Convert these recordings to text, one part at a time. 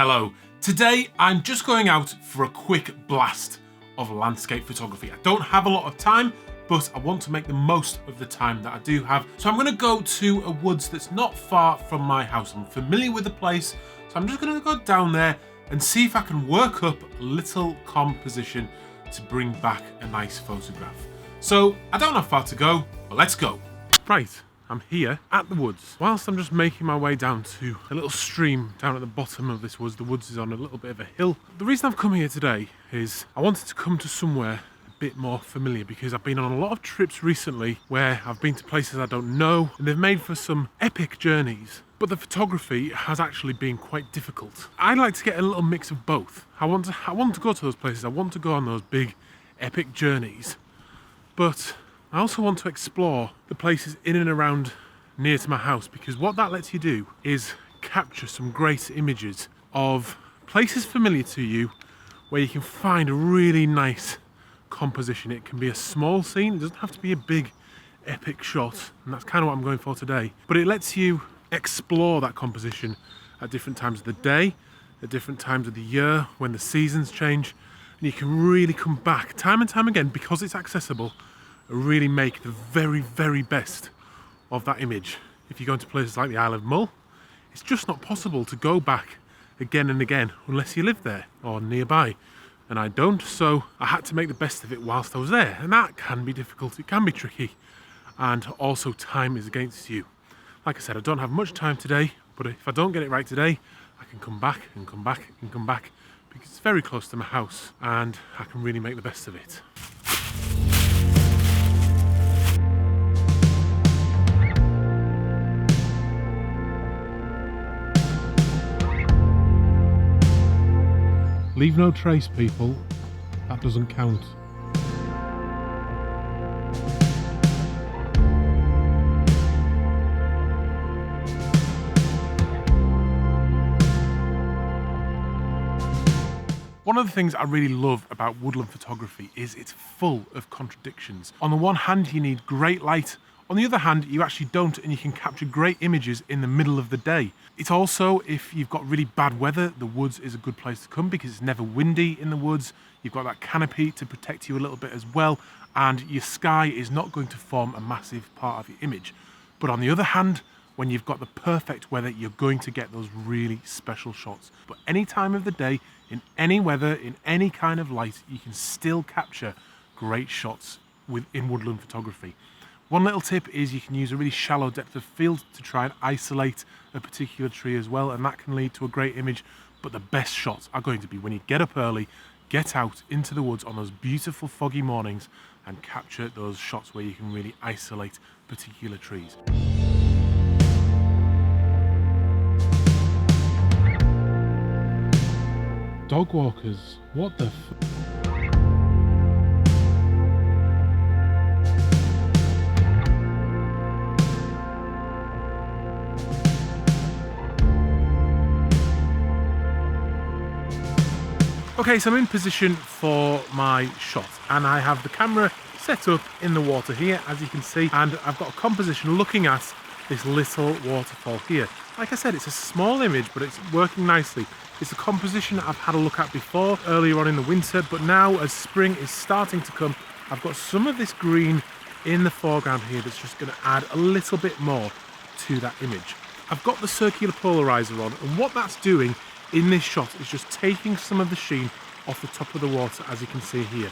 Hello. Today I'm just going out for a quick blast of landscape photography. I don't have a lot of time, but I want to make the most of the time that I do have. So I'm going to go to a woods that's not far from my house. I'm familiar with the place, so I'm just going to go down there and see if I can work up a little composition to bring back a nice photograph. So I don't have far to go, but let's go. Right. I'm here at the woods. Whilst I'm just making my way down to a little stream down at the bottom of this woods, the woods is on a little bit of a hill. The reason I've come here today is I wanted to come to somewhere a bit more familiar because I've been on a lot of trips recently where I've been to places I don't know and they've made for some epic journeys. But the photography has actually been quite difficult. I like to get a little mix of both. I want to go to those places. I want to go on those big epic journeys. But I also want to explore the places in and around near to my house, because what that lets you do is capture some great images of places familiar to you where you can find a really nice composition. It can be a small scene, it doesn't have to be a big epic shot, and that's kind of what I'm going for today. But it lets you explore that composition at different times of the day, at different times of the year, when the seasons change, and you can really come back time and time again because it's accessible. Really make the very, very best of that image. If you go into places like the Isle of Mull, it's just not possible to go back again and again unless you live there or nearby. And I don't, so I had to make the best of it whilst I was there. And that can be difficult, it can be tricky. And also time is against you. Like I said, I don't have much time today, but if I don't get it right today, I can come back and come back and come back because it's very close to my house and I can really make the best of it. Leave no trace, people. That doesn't count. One of the things I really love about woodland photography is it's full of contradictions. On the one hand, you need great light. On the other hand, you actually don't, and you can capture great images in the middle of the day. It's also, if you've got really bad weather, the woods is a good place to come because it's never windy in the woods. You've got that canopy to protect you a little bit as well, and your sky is not going to form a massive part of your image. But on the other hand, when you've got the perfect weather, you're going to get those really special shots. But any time of the day, in any weather, in any kind of light, you can still capture great shots in woodland photography. One little tip is you can use a really shallow depth of field to try and isolate a particular tree as well, and that can lead to a great image. But the best shots are going to be when you get up early, get out into the woods on those beautiful foggy mornings and capture those shots where you can really isolate particular trees. Dog walkers, what the Okay, so I'm in position for my shot and I have the camera set up in the water here, as you can see, and I've got a composition looking at this little waterfall here. Like I said, it's a small image, but it's working nicely. It's a composition I've had a look at before, earlier on in the winter, but now as spring is starting to come, I've got some of this green in the foreground here that's just going to add a little bit more to that image. I've got the circular polarizer on, and what that's doing in this shot is just taking some of the sheen off the top of the water, as you can see here,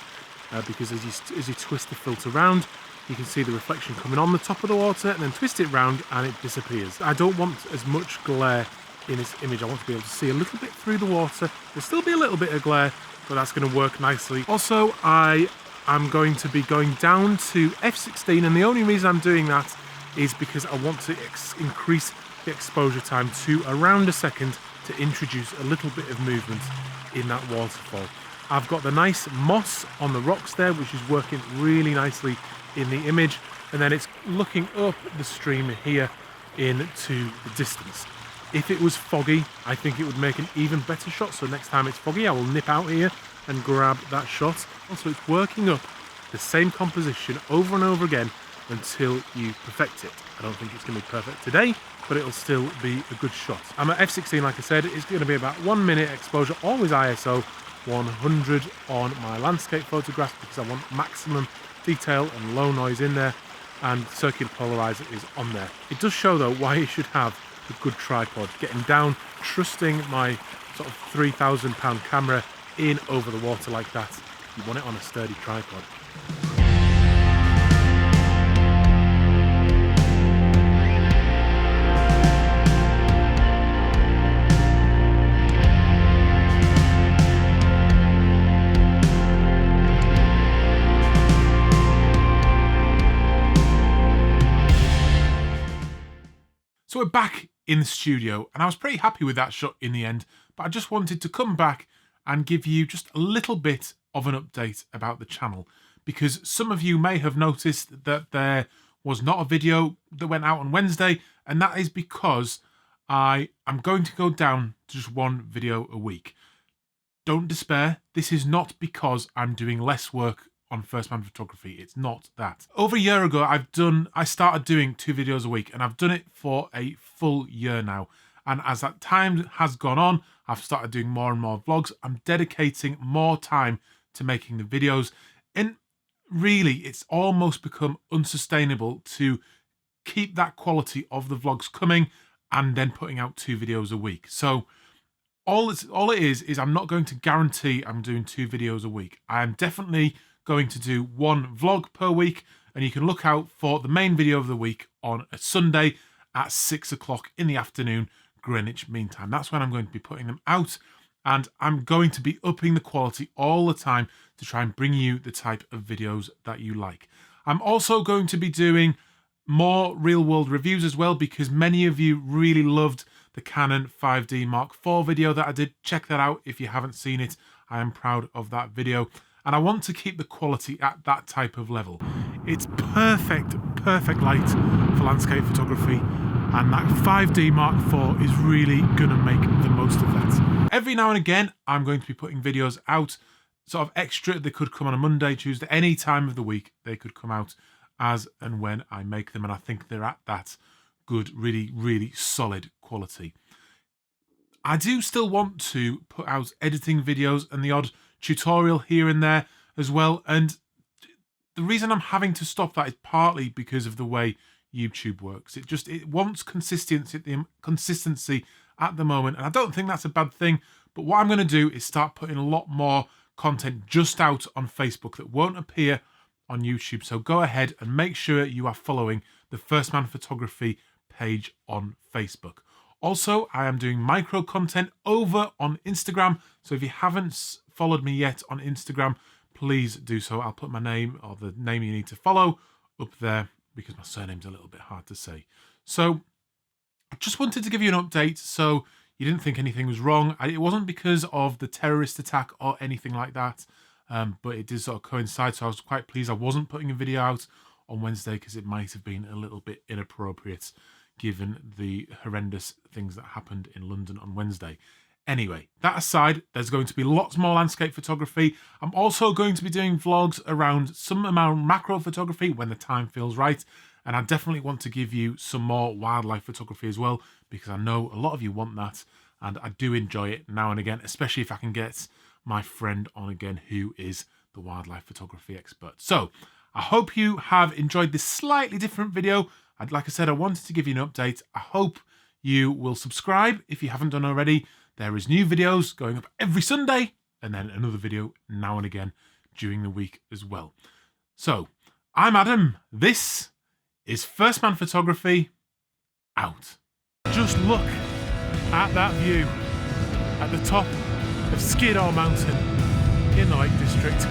because as you twist the filter round, you can see the reflection coming on the top of the water and then twist it round and it disappears. I don't want as much glare in this image. I want to be able to see a little bit through the water. There'll still be a little bit of glare, but that's going to work nicely. Also, I am going to be going down to f16, and the only reason I'm doing that is because I want to increase the exposure time to around a second to introduce a little bit of movement in that waterfall. I've got the nice moss on the rocks there, which is working really nicely in the image, and then it's looking up the stream here into the distance. If it was foggy, I think it would make an even better shot, so next time it's foggy I will nip out here and grab that shot. Also, it's working up the same composition over and over again until you perfect it. I don't think it's going to be perfect today, but it'll still be a good shot. I'm at f16, like I said. It's going to be about 1 minute exposure, always ISO 100 on my landscape photographs because I want maximum detail and low noise in there, and circular polarizer is on there. It does show though why you should have a good tripod. Getting down, trusting my sort of £3,000 camera in over the water like that. You want it on a sturdy tripod. So we're back in the studio, and I was pretty happy with that shot in the end, but I just wanted to come back and give you just a little bit of an update about the channel, because some of you may have noticed that there was not a video that went out on Wednesday, and that is because I am going to go down to just one video a week. Don't despair. This is not because I'm doing less work on first-man photography. It's not that. Over a year ago, I started doing 2 videos a week, and I've done it for a full year now. And as that time has gone on, I've started doing more and more vlogs. I'm dedicating more time to making the videos. And really, it's almost become unsustainable to keep that quality of the vlogs coming and then putting out 2 videos a week. So all it is I'm not going to guarantee I'm doing 2 videos a week. I am definitely going to do 1 vlog per week, and you can look out for the main video of the week on a Sunday at 6 o'clock in the afternoon, Greenwich Mean Time. That's when I'm going to be putting them out, and I'm going to be upping the quality all the time to try and bring you the type of videos that you like. I'm also going to be doing more real-world reviews as well, because many of you really loved the Canon 5D Mark IV video that I did. Check that out if you haven't seen it. I am proud of that video. And I want to keep the quality at that type of level. It's perfect light for landscape photography, and that 5D Mark IV is really gonna make the most of that. Every now and again, I'm going to be putting videos out, sort of extra. They could come on a Monday, Tuesday, any time of the week. They could come out as and when I make them, and I think they're at that good, really, really solid quality. I do still want to put out editing videos and the odd tutorial here and there as well, and the reason I'm having to stop that is partly because of the way YouTube works. It wants consistency at the moment, and I don't think that's a bad thing. But what I'm going to do is start putting a lot more content just out on Facebook that won't appear on YouTube. So go ahead and make sure you are following the First Man Photography page on Facebook. Also, I am doing micro content over on Instagram, so if you haven't followed me yet on Instagram, please do so. I'll put my name, or the name you need to follow, up there, because my surname's a little bit hard to say. So I just wanted to give you an update so you didn't think anything was wrong. It wasn't because of the terrorist attack or anything like that, but it did sort of coincide, so I was quite pleased I wasn't putting a video out on Wednesday, because it might have been a little bit inappropriate given the horrendous things that happened in London on Wednesday. Anyway, that aside, there's going to be lots more landscape photography. I'm also going to be doing vlogs around some amount of macro photography when the time feels right. And I definitely want to give you some more wildlife photography as well, because I know a lot of you want that, and I do enjoy it now and again, especially if I can get my friend on again who is the wildlife photography expert. So I hope you have enjoyed this slightly different video. Like I said, I wanted to give you an update. I hope you will subscribe if you haven't done already. There is new videos going up every Sunday, and then another video now and again during the week as well. So, I'm Adam. This is First Man Photography, out. Just look at that view at the top of Skiddaw Mountain in the Lake District.